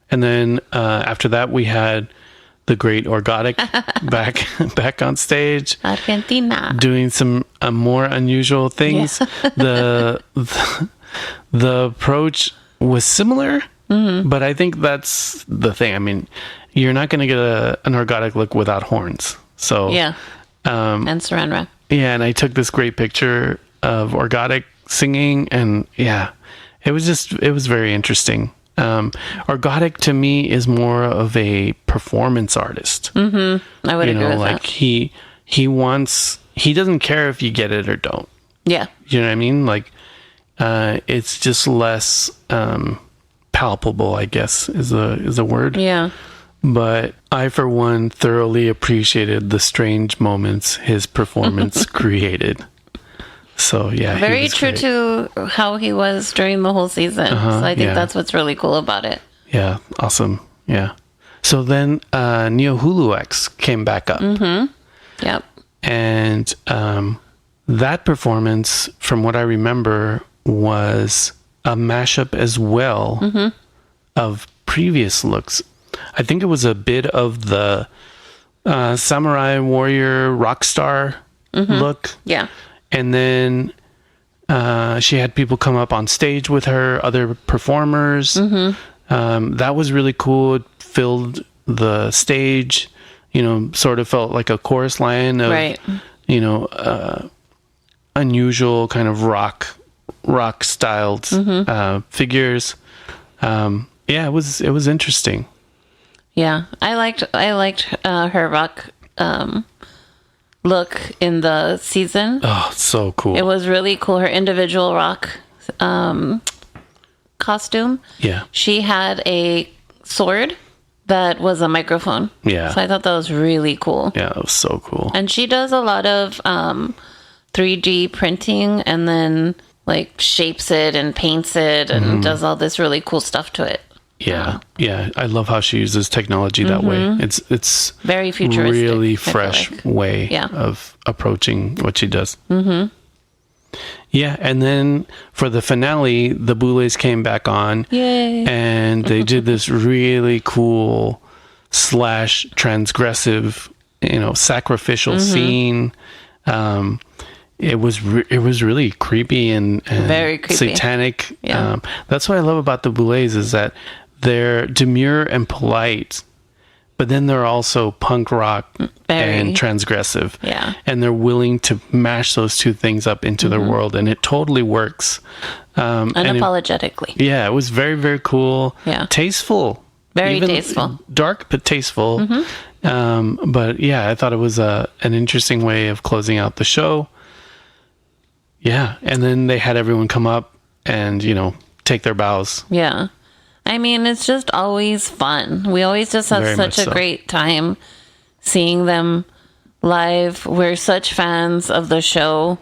And then after that, we had the great Orgotic back on stage, Argentina, doing some more unusual things. The approach was similar, but I think that's the thing. I mean, you're not going to get an Orgotic look without horns. So and saran wrap. Yeah, and I took this great picture of Orgotic singing, and it was very interesting. Orgotic to me is more of a performance artist. I would agree with like that. He doesn't care if you get it or don't. Yeah. You know what I mean? Like, it's just less palpable, I guess is a word. Yeah. But I, for one, thoroughly appreciated the strange moments his performance created. So, yeah. Very true great. to how he was during the whole season. So I think that's what's really cool about it. Yeah. Awesome. Yeah. So then Neo Hulu X came back up. Yep. And that performance, from what I remember, was a mashup as well of previous looks. I think it was a bit of the samurai warrior rock star look. Yeah. And then she had people come up on stage with her, other performers. That was really cool. It filled the stage, sort of felt like a chorus line of, unusual kind of rock styled figures. It was interesting. Yeah, I liked her rock look in the season. Oh, so cool. It was really cool. Her individual rock costume. Yeah. She had a sword that was a microphone. Yeah. So I thought that was really cool. Yeah, it was so cool. And she does a lot of 3D printing and then like shapes it and paints it and does all this really cool stuff to it. Yeah, I love how she uses technology that way. It's very futuristic, really I feel fresh like. way of approaching what she does. Yeah, and then for the finale, the Boulets came back on. Yay. And they did this really cool / transgressive, sacrificial scene. It was really creepy and very creepy. satanic. Yeah. That's what I love about the Boulets is that they're demure and polite, but then they're also punk rock and transgressive. Yeah. And they're willing to mash those two things up into their world, and it totally works. Unapologetically. Yeah, it was very, very cool. Yeah. Tasteful. Very tasteful. Dark, but tasteful. But yeah, I thought it was an interesting way of closing out the show. Yeah. And then they had everyone come up and, take their bows. Yeah. I mean, it's just always fun. We always just have Very such a much so. great time seeing them live. We're such fans of the show.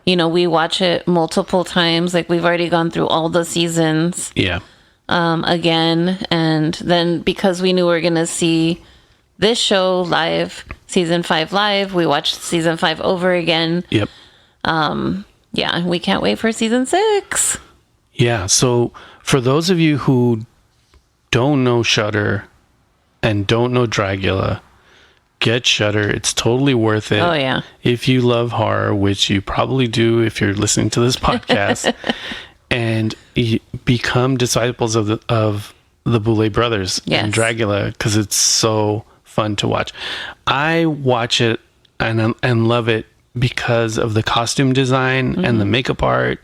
We watch it multiple times. Like, we've already gone through all the seasons Yeah. again. And then because we knew we were going to see this show live, season 5 live, we watched season 5 over again. Yep. Yeah, we can't wait for season 6. Yeah. So for those of you who don't know Shudder and don't know Dragula, get Shudder. It's totally worth it. Oh, yeah. If you love horror, which you probably do if you're listening to this podcast, and you become disciples of the Boulet brothers and Dragula, because it's so fun to watch. I watch it and love it because of the costume design and the makeup art.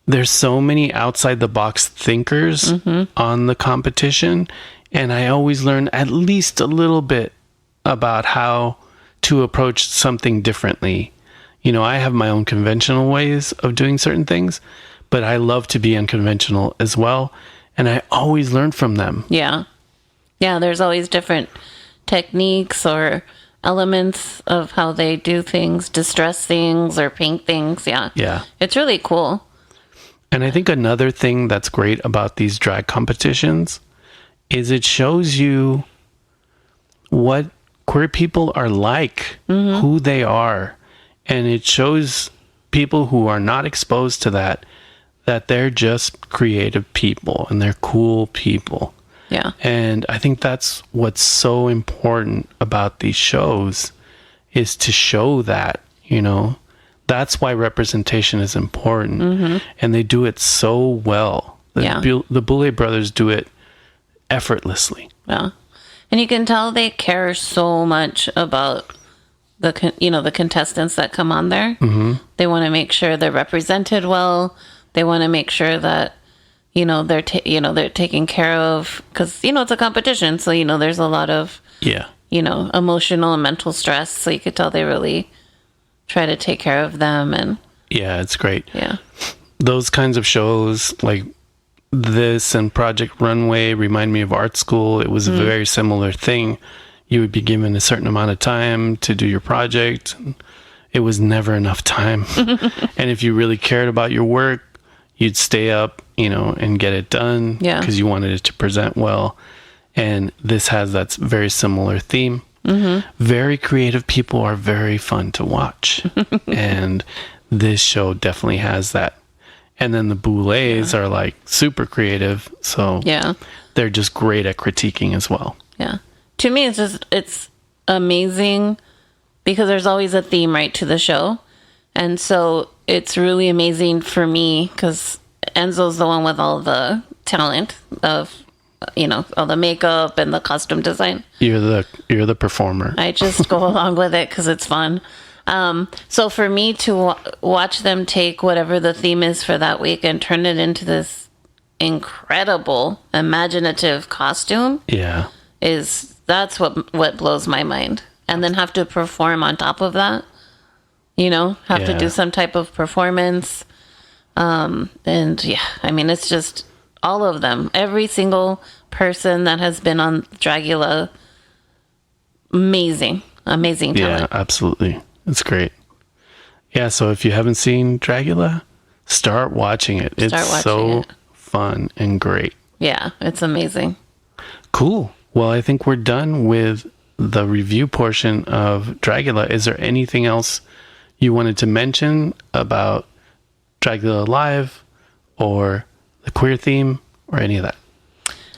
There's so many outside the box thinkers on the competition, and I always learn at least a little bit about how to approach something differently. I have my own conventional ways of doing certain things, but I love to be unconventional as well, and I always learn from them. Yeah. Yeah, there's always different techniques or elements of how they do things, distress things or paint things. Yeah. Yeah. It's really cool. And I think another thing that's great about these drag competitions is it shows you what queer people are like, who they are. And it shows people who are not exposed to that they're just creative people and they're cool people. Yeah. And I think that's what's so important about these shows is to show that, that's why representation is important. And they do it so well. The Boulet brothers do it effortlessly. Yeah. And you can tell they care so much about the contestants that come on there. They want to make sure they're represented well. They want to make sure that they're taken care of, because it's a competition, so there's a lot of emotional and mental stress, so you could tell they really try to take care of them. And yeah, it's great. Yeah, those kinds of shows like this and Project Runway remind me of art school. It was a very similar thing. You would be given a certain amount of time to do your project. It was never enough time. And if you really cared about your work, you'd stay up, and get it done because you wanted it to present well. And this has that very similar theme. Very creative people are very fun to watch. And this show definitely has that. And then the Boulets are like super creative. So they're just great at critiquing as well. Yeah. To me, it's amazing because there's always a theme, right, to the show. And so it's really amazing for me because Enzo's the one with all the talent of, all the makeup and the costume design. You're the performer. I just go along with it because it's fun. So for me to watch them take whatever the theme is for that week and turn it into this incredible, imaginative costume, that's what blows my mind. And then have to perform on top of that. Have to do some type of performance. It's just all of them. Every single person that has been on Dragula, amazing talent. Yeah, absolutely. It's great. Yeah, so if you haven't seen Dragula, start watching it. It's so fun and great. Yeah, it's amazing. Cool. Well, I think we're done with the review portion of Dragula. Is there anything else you wanted to mention about Dragula Live or the queer theme or any of that?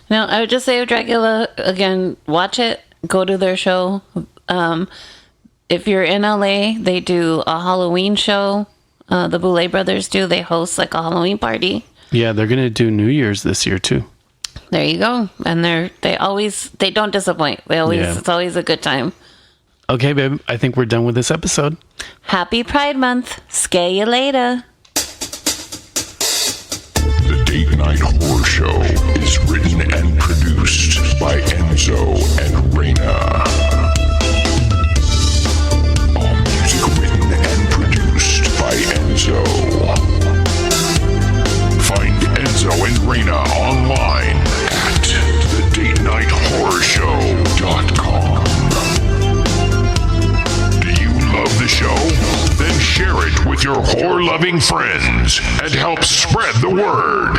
No, I would just say Dragula, again, watch it, go to their show. If you're in LA, they do a Halloween show. The Boulay Brothers do. They host like a Halloween party. Yeah, they're going to do New Year's this year too. There you go. And they don't disappoint. It's always a good time. Okay, babe, I think we're done with this episode. Happy Pride Month. Scare you later. The Date Night Horror Show is written and produced by Enzo and Reina. All music written and produced by Enzo. Find Enzo and Reina online at thedatenightHorrorshow.com. Do you love the show? Then share it with your horror-loving friends and help spread the word.